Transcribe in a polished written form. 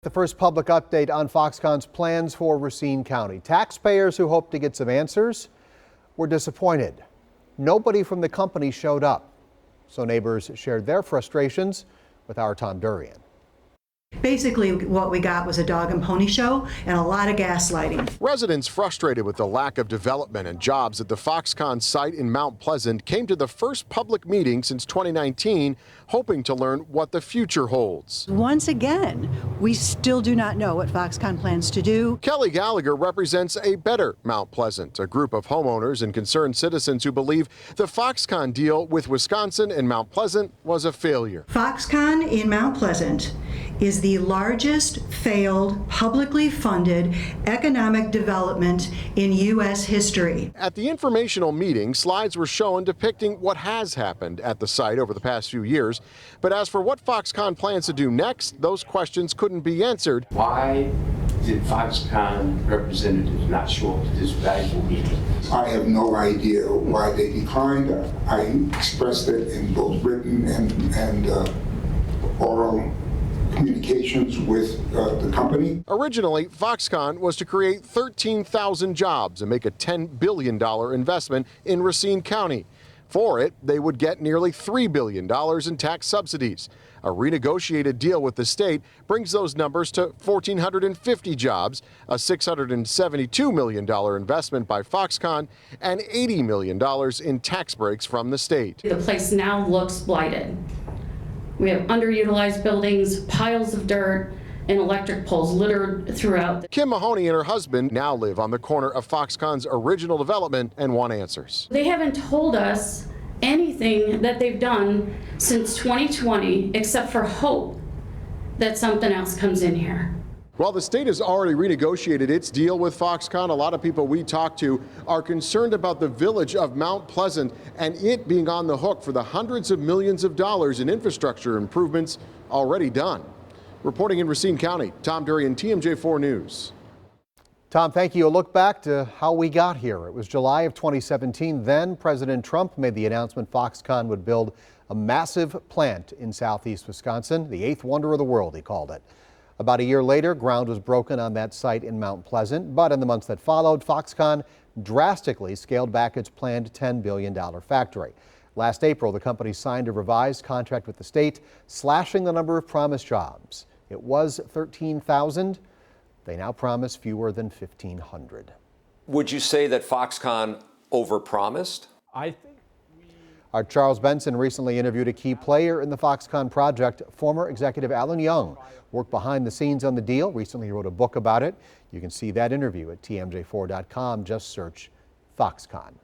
The first public update on Foxconn's plans for Racine County. Taxpayers who hoped to get some answers were disappointed. Nobody from the company showed up, so neighbors shared their frustrations with our Tom Durian. Basically, what we got was a dog and pony show and a lot of gaslighting. Residents frustrated with the lack of development and jobs at the Foxconn site in Mount Pleasant came to the first public meeting since 2019, hoping to learn what the future holds. Once again, we still do not know what Foxconn plans to do. Kelly Gallagher represents a better Mount Pleasant, a group of homeowners and concerned citizens who believe the Foxconn deal with Wisconsin and Mount Pleasant was a failure. Foxconn in Mount Pleasant is the largest failed publicly funded economic development in U.S. history. At the informational meeting, slides were shown depicting what has happened at the site over the past few years. But as for what Foxconn plans to do next, those questions couldn't be answered. Why did Foxconn representatives not show up to this valuable meeting? I have no idea why they declined. I expressed it in both written and oral communications with the company. Originally, Foxconn was to create 13,000 jobs and make a $10 billion investment in Racine County. For it, they would get nearly $3 billion in tax subsidies. A renegotiated deal with the state brings those numbers to 1,450 jobs, a $672 million investment by Foxconn, and $80 million in tax breaks from the state. The place now looks blighted. We have underutilized buildings, piles of dirt, and electric poles littered throughout. Kim Mahoney and her husband now live on the corner of Foxconn's original development and want answers. They haven't told us anything that they've done since 2020 except for hope that something else comes in here. While the state has already renegotiated its deal with Foxconn, a lot of people we talked to are concerned about the village of Mount Pleasant and it being on the hook for the hundreds of millions of dollars in infrastructure improvements already done. Reporting in Racine County, Tom Durian, TMJ4 News. Tom, thank you. A look back to how we got here. It was July of 2017. Then President Trump made the announcement Foxconn would build a massive plant in southeast Wisconsin, the eighth wonder of the world, he called it. About a year later, ground was broken on that site in Mount Pleasant, but in the months that followed, Foxconn drastically scaled back its planned $10 billion factory. Last April, the company signed a revised contract with the state, slashing the number of promised jobs. It was 13,000. They now promise fewer than 1,500. Would you say that Foxconn overpromised? Our Charles Benson recently interviewed a key player in the Foxconn project. Former executive Alan Young worked behind the scenes on the deal. Recently wrote a book about it. You can see that interview at tmj4.com. Just search Foxconn.